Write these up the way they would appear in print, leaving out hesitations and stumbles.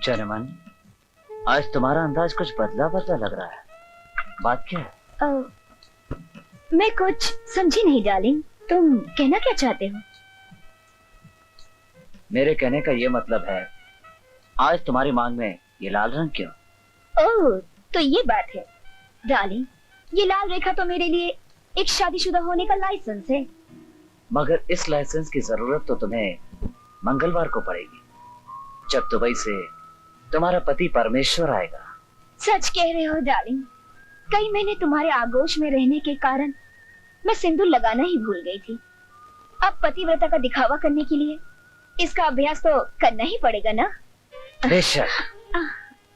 चरमन, आज तुम्हारा अंदाज कुछ बदला बदला लग रहा है। बात क्या है? मैं कुछ समझी नहीं डार्लिंग, तुम कहना क्या चाहते हो? मेरे कहने का ये मतलब है, आज तुम्हारी मांग में ये लाल रंग क्यों? ओह, तो ये बात है डार्लिंग। ये लाल रेखा तो मेरे लिए एक शादीशुदा होने का लाइसेंस है। मगर इस लाइसेंस की जरूरत तो तुम्हें मंगलवार को पड़ेगी, जब दुबई से तुम्हारा पति परमेश्वर आएगा। सच कह रहे हो डार्लिंग। कई महीने तुम्हारे आगोश में रहने के कारण मैं सिंदूर लगाना ही भूल गई थी। अब पतिव्रता का दिखावा करने के लिए इसका अभ्यास तो करना ही पड़ेगा ना? बेशक।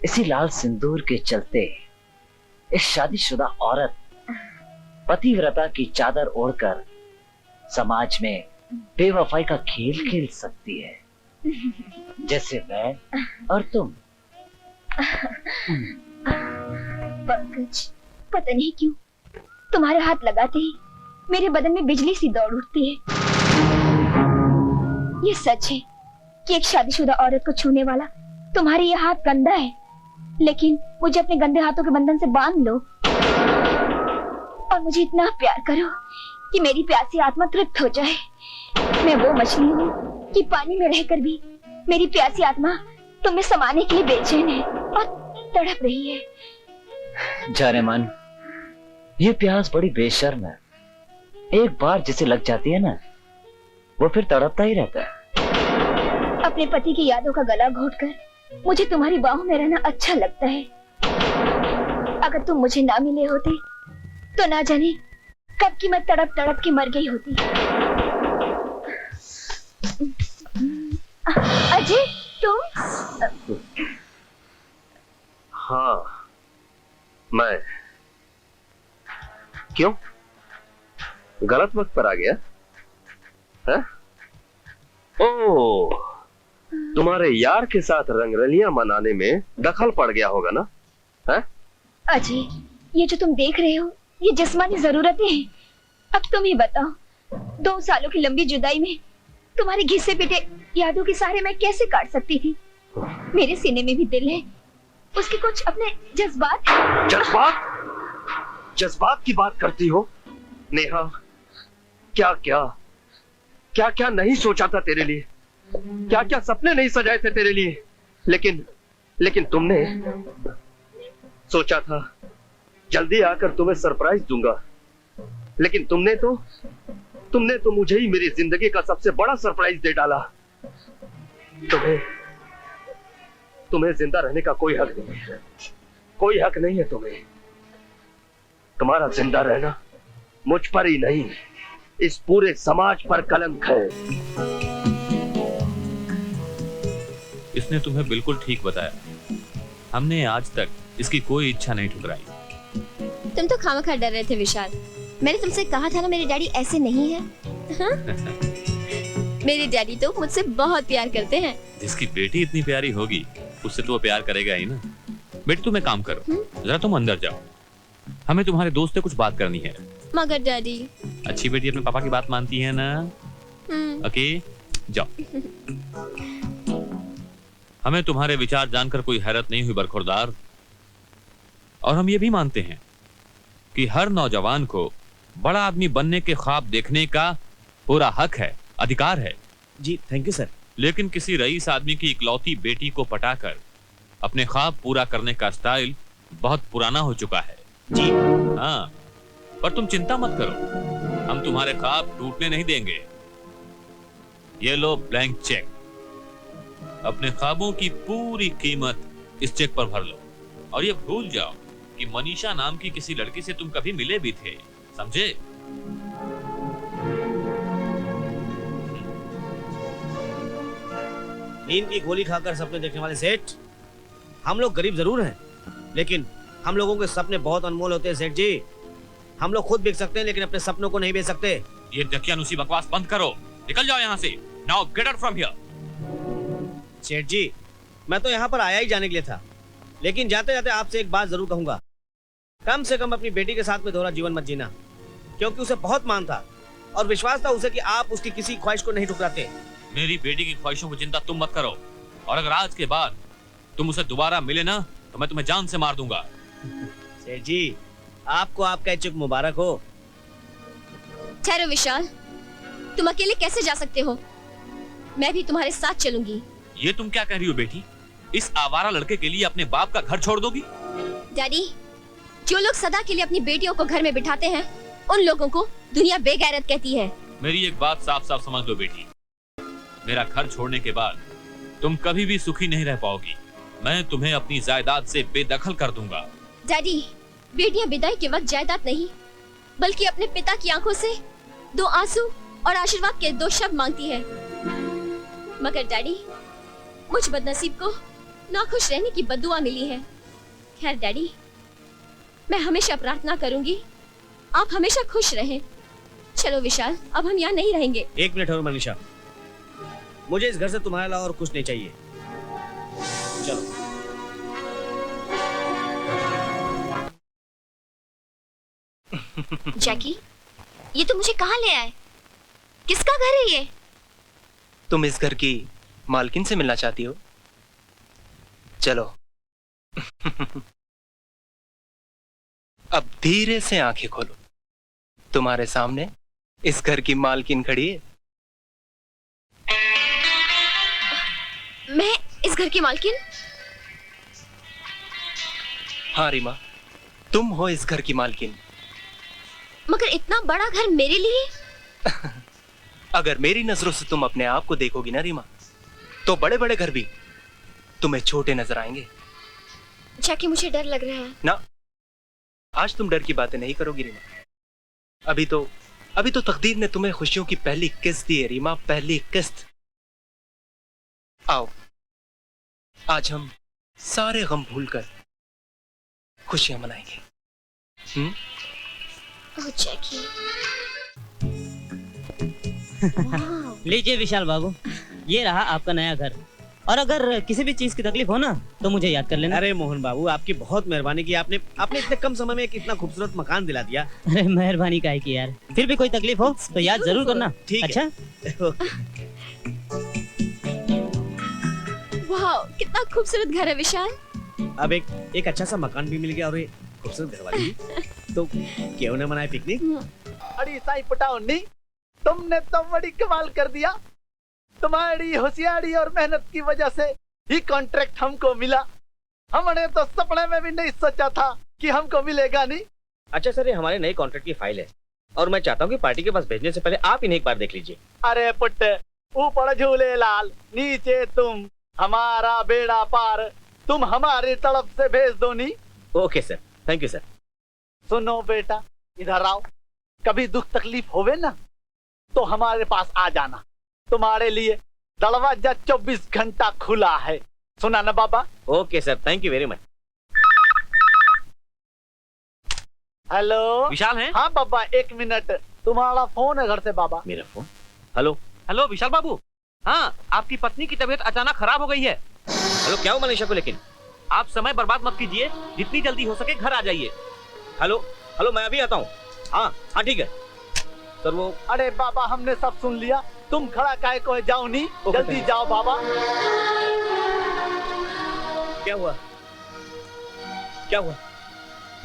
इसी लाल सिंदूर के चलते इस शादीशुदा औरत पतिव्रता की चादर ओढ़कर समाज में बेवफाई का खेल खेल सकती है, जैसे मैं और तुम। पंकज, पता नहीं क्यों तुम्हारे हाथ लगाते ही मेरे बदन में बिजली सी दौड़ उठती है। ये सच है कि एक शादीशुदा औरत को छूने वाला तुम्हारे ये हाथ गंदा है, लेकिन मुझे अपने गंदे हाथों के बंधन से बांध लो और मुझे इतना प्यार करो कि मेरी प्यासी आत्मा तृप्त हो जाए। मैं वो मछली हूँ कि पानी में रहकर भी मेरी प्यासी आत्मा तुम्हें समाने के लिए बेचैन है और तड़प रही है। जाने मन, ये प्यास बड़ी बेशर्म है। एक बार जिसे लग जाती है ना, वो फिर तड़पता ही रहता है। अपने पति की यादों का गला घोटकर मुझे तुम्हारी बाहों में रहना अच्छा लगता है। अगर तुम मुझे ना मिले होते तो ना जाने कब की मैं तड़प तड़प के मर गई होती। अजय, तुम? हाँ, मैं। क्यों? गलत वक्त पर आ गया है? ओह, तुम्हारे यार के साथ रंगरलियां मनाने में दखल पड़ गया होगा ना? है? अजय, ये जो तुम देख रहे हो ये जिस्मानी जरूरतें हैं। अब तुम ही बताओ, 2 सालों की लंबी जुदाई में तुम्हारे घिसे पिटे यादों के सहारे मैं कैसे काट सकती थी? मेरे सीने में भी दिल है, उसके कुछ अपने जज्बात हैं। जज्बात? जज्बात की बात करती हो नेहा? क्या क्या क्या क्या नहीं सोचा था तेरे लिए, क्या क्या सपने नहीं सजाए थे तेरे लिए, लेकिन तुमने सोचा था जल्दी आकर तुम्हें सरप्राइज दूंगा, लेकिन तुमने तो मुझे ही मेरी जिंदगी का सबसे बड़ा सरप्राइज दे डाला। तुम्हें जिंदा रहने का कोई हक नहीं है, कोई हक नहीं है तुम्हें। तुम्हारा जिंदा रहना मुझ पर ही नहीं, इस पूरे समाज पर कलंक है। इसने तुम्हें बिल्कुल ठीक बताया। हमने आज तक इसकी कोई इच्छा नहीं ठुकराई। तुम तो खामखा डर रहे थे विशाल। मैंने तुमसे कहा था ना मेरे डैडी ऐसे नहीं है। मेरे डैडी तो मुझसे बहुत प्यार करते हैं। जिसकी बेटी इतनी प्यारी होगी उससे तो वो प्यार करेगा ही ना। बेटी तुम एक काम करो, जरा तुम अंदर जाओ, हमें तुम्हारे दोस्त से कुछ बात करनी है। मगर डैडी। अच्छी बेटी अपने पापा की बात मानती है ना? ओके, जाओ। हमें तुम्हारे विचार जानकर कोई हैरत नहीं हुई बरखुरदार, और हम ये भी मानते हैं कि हर नौजवान को बड़ा आदमी बनने के ख्वाब देखने का पूरा हक है, अधिकार है। जी थैंक यू सर। लेकिन किसी रईस आदमी की इकलौती बेटी को पटाकर अपने ख्वाब पूरा करने का स्टाइल बहुत पुराना हो चुका है। जी हाँ, पर तुम चिंता मत करो, हम तुम्हारे ख्वाब टूटने नहीं देंगे। ये लो ब्लैंक चेक, अपने ख्वाबों की पूरी कीमत इस चेक पर भर लो, और ये भूल जाओ कि मनीषा नाम की किसी लड़की से तुम कभी मिले भी थे, समझे? नींद की गोली खाकर सपने देखने वाले सेठ, हम लोग गरीब जरूर हैं, लेकिन हम लोगों के सपने बहुत अनमोल होते हैं सेठ जी। हम लोग खुद बिक सकते हैं लेकिन अपने सपनों को नहीं बेच सकते। ये दकियानुसी बकवास बंद करो, निकल जाओ यहाँ से। Now get out from here. सेठ जी, मैं तो यहाँ पर आया ही जाने के लिए था, लेकिन जाते जाते आपसे एक बात जरूर कहूंगा, कम से कम अपनी बेटी के साथ में दोहरा जीवन मत जीना, क्योंकि उसे बहुत मान था और विश्वास था उसे कि आप उसकी किसी ख्वाहिश को नहीं ठुकराते। मेरी बेटी की ख्वाहिशों की चिंता तुम मत करो, और अगर आज के बाद तुम उसे दोबारा मिले ना तो मैं तुम्हें जान से मार दूंगा। सेठ जी, आपको आपका इच्छुक मुबारक हो। ठहरो विशाल, तुम अकेले कैसे जा सकते हो? मैं भी तुम्हारे साथ चलूंगी। ये तुम क्या कह रही हो बेटी? इस आवारा लड़के के लिए अपने बाप का घर छोड़ दोगी? डैडी, जो लोग सदा के लिए अपनी बेटियों को घर में बिठाते हैं, उन लोगों को दुनिया बेगैरत कहती है। मेरी एक बात साफ साफ समझ लो बेटी, मेरा घर छोड़ने के बाद तुम कभी भी सुखी नहीं रह पाओगी। मैं तुम्हें अपनी जायदाद से बेदखल कर दूंगा। डैडी, बेटियां विदाई के वक्त जायदाद नहीं, बल्कि अपने पिता की आंखों से 2 आंसू और आशीर्वाद के 2 शब्द मांगती है। मगर डैडी, मुझ बदनसीब को नाखुश रहने की बद्दुआ मिली है। खैर डैडी, मैं हमेशा प्रार्थना करूंगी आप हमेशा खुश रहें। चलो विशाल, अब हम यहाँ नहीं रहेंगे। 1 मिनट और मनीषा, मुझे इस घर से तुम्हारे अलावा और कुछ नहीं चाहिए। चलो। जैकी, ये तो मुझे कहाँ ले आए? किसका घर है ये? तुम इस घर की मालकिन से मिलना चाहती हो? चलो। अब धीरे से आंखें खोलो, तुम्हारे सामने इस घर की मालकिन खड़ी है। मैं इस घर की मालकिन? हाँ रीमा, तुम हो इस घर की मालकिन। मगर इतना बड़ा घर मेरे लिए? अगर मेरी नजरों से तुम अपने आप को देखोगी ना रीमा, तो बड़े बड़े घर भी तुम्हें छोटे नजर आएंगे। जैकी, मुझे डर लग रहा है। ना, आज तुम डर की बातें नहीं करोगी रीमा। अभी तो तकदीर ने तुम्हें खुशियों की पहली किस्त दी है रीमा, पहली किस्त। आओ, आज हम सारे गम भूलकर खुशियां मनाएंगे। ओह जैकी। लीजिए विशाल बाबू, ये रहा आपका नया घर। और अगर किसी भी चीज की तकलीफ हो ना तो मुझे याद कर लेना। अरे मोहन बाबू, आपकी बहुत मेहरबानी की। आपने इतने कम समय में एक इतना खूबसूरत मकान दिला दिया। अरे मेहरबानी काहे की यार, फिर भी कोई तकलीफ हो तो याद जरूर करना। ठीक अच्छा? वाह, कितना खूबसूरत घर है विशाल। अब एक अच्छा सा मकान भी मिल गया और ये खूबसूरत घरवाली भी। तो क्यों न मनाए पिकनिक? अरे साई पटाउनी, तुमने तो बड़ी कमाल कर दिया। तुम्हारी होशियारी और मेहनत की वजह से ही कॉन्ट्रैक्ट हमको मिला। हमने तो सपने में भी नहीं सोचा था कि हमको मिलेगा। नहीं। अच्छा सर, ये हमारे नए कॉन्ट्रैक्ट की फाइल है और मैं चाहता हूँ कि पार्टी के पास भेजने से पहले आप इन्हें एक बार देख लीजिए। अरे पुट, ऊपर झूले लाल, नीचे तुम, हमारा बेड़ा पार। तुम हमारी तरफ से भेज दो। नहीं। Okay sir, thank you sir. सुनो बेटा, इधर आओ। कभी दुख तकलीफ होवे ना तो हमारे पास आ जाना। तुम्हारे लिए दरवाजा 24 घंटा खुला है। सुना ना बाबा? Okay sir, thank you very much. Hello Vishal हैं? हाँ बाबा, 1 मिनट, तुम्हारा फोन है घर से बाबा। मेरा फोन? हेलो हेलो विशाल बाबू, हाँ आपकी पत्नी की तबीयत अचानक खराब हो गई है। हेलो, क्या हो मनीषा को? लेकिन आप समय बर्बाद मत कीजिए, जितनी जल्दी हो सके घर आ जाइए। हेलो हेलो, मैं अभी आता हूँ। हाँ हाँ ठीक है सर। वो अरे बाबा, हमने सब सुन लिया। तुम खड़ा काहे को है? जाओ। नहीं, जल्दी जाओ बाबा। क्या हुआ? क्या हुआ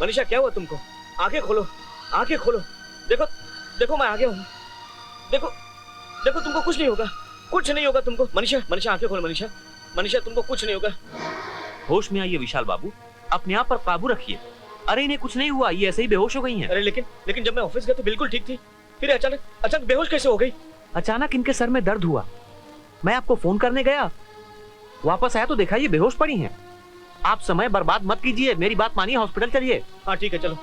मनीषा? क्या हुआ तुमको? आंखें खोलो, आंखें खोलो। देखो देखो, मैं आ गया हूँ। देखो देखो, तुमको कुछ नहीं होगा, कुछ नहीं होगा तुमको। मनीषा मनीषा, आंखें खोलो। मनीषा मनीषा, तुमको कुछ नहीं होगा। होश में आइए विशाल बाबू, अपने आप पर काबू रखिए। अरे इन्हें कुछ नहीं हुआ, ये ऐसे ही बेहोश हो गई हैं। अरे लेकिन जब मैं ऑफिस गया तो बिल्कुल ठीक थी, फिर अचानक बेहोश कैसे हो गई? अचानक इनके सर में दर्द हुआ, मैं आपको फोन करने गया, वापस आया तो देखा ये बेहोश पड़ी हैं। आप समय बर्बाद मत कीजिए, मेरी बात मानिए, हॉस्पिटल चलिए। हाँ ठीक है, चलो।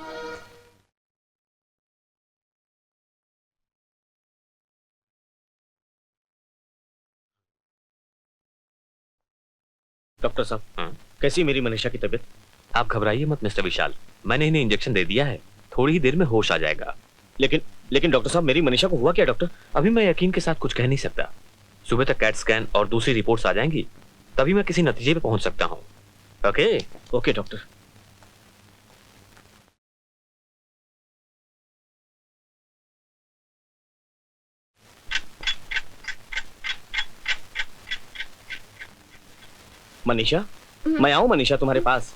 डॉक्टर साहब, कैसी मेरी मनीषा की तबीयत? आप घबराइए मत मिस्टर विशाल, मैंने इन्हें इंजेक्शन दे दिया है, थोड़ी ही देर में होश आ जाएगा। लेकिन डॉक्टर साहब, मेरी मनीषा को हुआ क्या? डॉक्टर, अभी मैं यकीन के साथ कुछ कह नहीं सकता। सुबह तक कैट स्कैन और दूसरी रिपोर्ट्स आ जाएंगी, तभी मैं किसी नतीजे पे पहुंच सकता हूं। Okay okay doctor. मनीषा, मैं आऊं मनीषा तुम्हारे पास?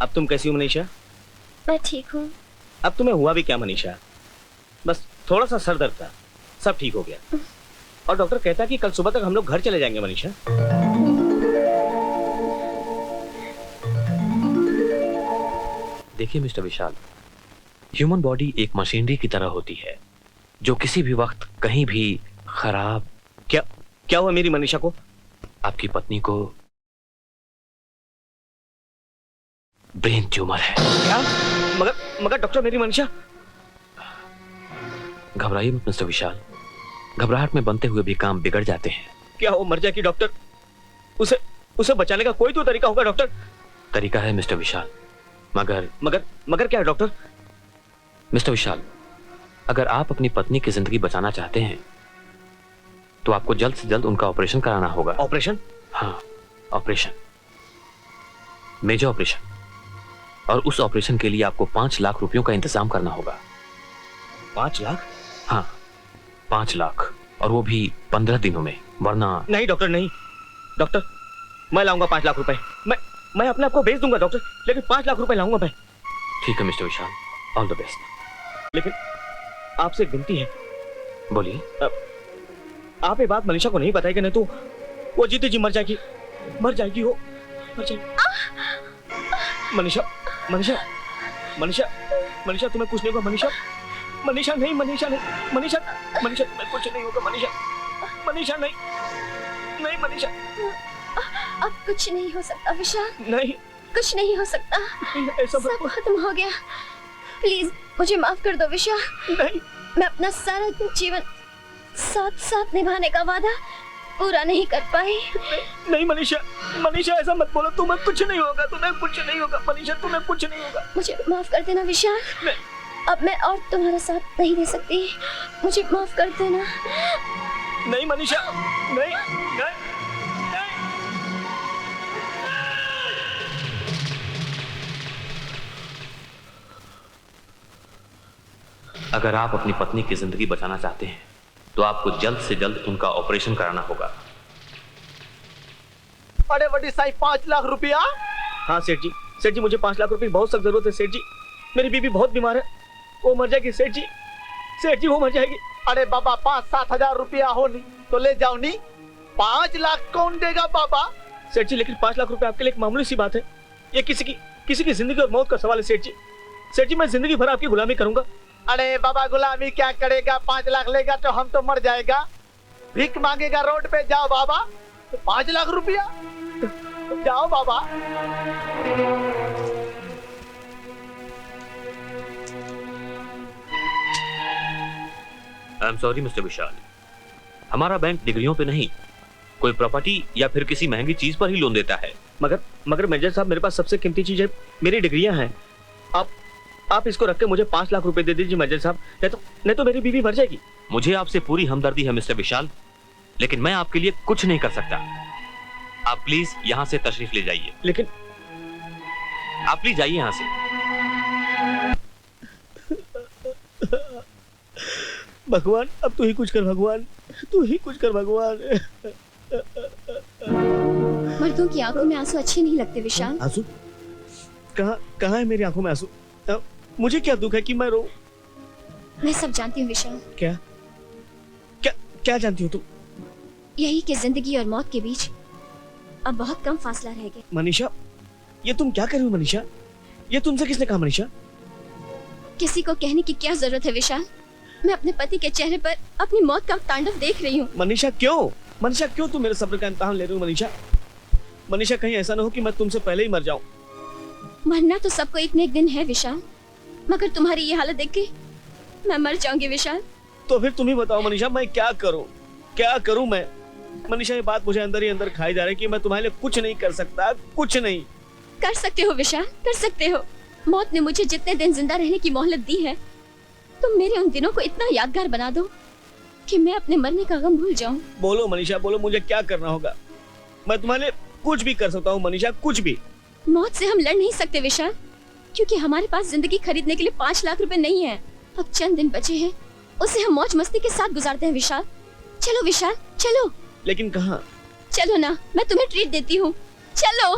अब तुम कैसी हो मनीषा? मैं ठीक हूँ। अब तुम्हें हुआ भी क्या मनीषा? बस थोड़ा सा सर दर्द था, सब ठीक हो गया। और डॉक्टर कहता है कि कल सुबह तक हम लोग घर चले जाएंगे मनीषा। देखिए मिस्टर विशाल, ह्यूमन बॉडी एक मशीनरी की तरह होती है जो किसी भी वक्त कहीं भी खराब। क्या हुआ मेरी मनीषा को? आपकी पत्नी को ब्रेन ट्यूमर है। क्या? मगर डॉक्टर मेरी मनीषा। घबराइए मत मिस्टर विशाल, घबराहट में बनते हुए भी काम बिगड़ जाते हैं। क्या वो मर जाएगी डॉक्टर? उसे बचाने का कोई तो तरीका होगा डॉक्टर। तरीका है मिस्टर विशाल, मगर क्या है डॉक्टर? मिस्टर विशाल, अगर आप अपनी पत्नी की जिंदगी बचाना चाहते हैं तो आपको जल्द से जल्द उनका ऑपरेशन कराना होगा। ऑपरेशन? हाँ, ऑपरेशन, मेजर ऑपरेशन। और उस ऑपरेशन के लिए आपको 5 लाख रुपयों का इंतजाम करना होगा। 5 लाख? हाँ, 5 लाख, और वो भी 15 दिनों में, वरना। नहीं डॉक्टर, नहीं डॉक्टर, मैं लाऊंगा 5 लाख रुपए। मैं अपने आप को बेच दूंगा डॉक्टर, लेकिन 5 लाख रुपए लाऊंगा मैं। ठीक है mister Vishal, all the best. लेकिन आपसे एक विनती है। बोलिए। आप ये बात मनीषा को नहीं बताएंगे, नहीं तो वो जीती जी मर जाएगी वो मर जाएगी। मनीषा मनीषा मनीषा मनीषा तुम्हें कुछ नहीं होगा मनीषा। मनीषा नहीं, मनीषा नहीं, मनीषा मनीषा तुम्हें कुछ नहीं होगा मनीषा। मनीषा नहीं मनीषा। अब कुछ नहीं हो सकता विशाल। नहीं, कुछ नहीं हो सकता। ऐसा सब खत्म हो गया। प्लीज मुझे माफ कर दो विशाल। नहीं, मैं अपना सारा जीवन साथ साथ निभाने का वादा पूरा नहीं कर पाई। नहीं मनीषा ऐसा मत बोलो। तुम्हें कुछ नहीं होगा, तुम्हें कुछ नहीं होगा मनीषा, तुम्हें कुछ नहीं होगा। मुझे माफ कर देना विशाल। अब मैं और तुम्हारा साथ नहीं दे सकती, मुझे माफ कर देना। नहीं मनीषा, नहीं। अगर आप अपनी पत्नी की जिंदगी बचाना चाहते हैं तो आपको जल्द से जल्द उनका ऑपरेशन कराना होगा। अरे बड़ी साई 5 लाख रुपया? हाँ सेठ जी मुझे 5 लाख रुपए बहुत सख्त जरूरत है सेठ जी। मेरी बीवी बहुत बीमार है, वो मर जाएगी सेठ जी वो मर जाएगी। अरे बाबा 5-7 हजार रुपया हो नहीं तो ले जाओ नहीं, 5 लाख कौन देगा बाबा? सेठ जी लेकिन 5 लाख रुपए आपके लिए एक मामूली सी बात है। ये किसी की जिंदगी और मौत का सवाल है सेठ जी मैं जिंदगी भर आपकी गुलामी करूंगा। अरे बाबा गुलामी क्या करेगा? 5 लाख लेगा तो हम तो मर जाएगा। भीख मांगेगा रोड पे, जाओ बाबा। 5 लाख रुपया, जाओ बाबा। आई एम सॉरी मिस्टर विशाल, हमारा बैंक डिग्रियों पे नहीं, कोई प्रॉपर्टी या फिर किसी महंगी चीज पर ही लोन देता है। मगर मैनेजर साहब, मेरे पास सबसे कीमती चीज है, मेरी डिग्रियां हैं। आप इसको रख के मुझे 5 लाख रुपए दे दीजिए मैनेजर साहब, नहीं तो मेरी बीवी मर जाएगी। मुझे आपसे पूरी हमदर्दी है मिस्टर विशाल, लेकिन मैं आपके लिए कुछ नहीं कर सकता। आप प्लीज यहाँ से तशरीफ ले जाइए। लेकिन आप प्लीज जाइए यहाँ से। भगवान, अब तू ही कुछ कर भगवान, तू ही कुछ कर भगवान। मर्दों की आंखों में आंसू अच्छे नहीं लगते विशाल। आंसू? कहाँ है मेरी आंखों में आंसू? मुझे क्या दुख है कि मैं रो? मैं सब जानती हूँ विशाल। क्या जानती हो तुम? यही कि जिंदगी और मौत के बीच अब बहुत कम फासला रह गया। मनीषा, ये तुम क्या कर रही हो मनीषा? ये तुमसे किसने कहा मनीषा? किसी को कहने की क्या जरूरत है विशाल? मैं अपने पति के चेहरे पर अपनी मौत का तांडव देख रही हूँ। मनीषा क्यों तुम मेरे सब्र का इम्तिहान ले रही हो मनीषा? कहीं ऐसा ना हो कि मैं तुमसे पहले ही मर जाऊं। मरना तो सबको एक न एक दिन है विशाल, मगर तुम्हारी ये हालत देख के मैं मर जाऊंगी विशाल। तो फिर तुम ही बताओ मनीषा, मैं क्या करूं मैं? मनीषा, ये बात मुझे अंदर ही अंदर खाई जा रही है कि मैं तुम्हारे लिए कुछ नहीं कर सकता, कुछ नहीं। कर सकते हो विशाल, कर सकते हो। मौत ने मुझे जितने दिन जिंदा रहने की मोहलत दी है, तुम मेरे उन दिनों को इतना यादगार बना दो कि मैं अपने मरने का गम भूल जाऊं। बोलो मनीषा, बोलो, मुझे क्या करना होगा? मैं तुम्हारे लिए कुछ भी कर सकता हूँ मनीषा, कुछ भी। मौत से हम लड़ नहीं सकते विशाल, क्योंकि हमारे पास जिंदगी खरीदने के लिए 5 लाख रुपए नहीं है। अब चंद दिन बचे हैं, उसे हम मौज मस्ती के साथ गुजारते हैं विशाल। चलो विशाल, चलो। लेकिन कहाँ? चलो ना, मैं तुम्हें ट्रीट देती हूँ, चलो।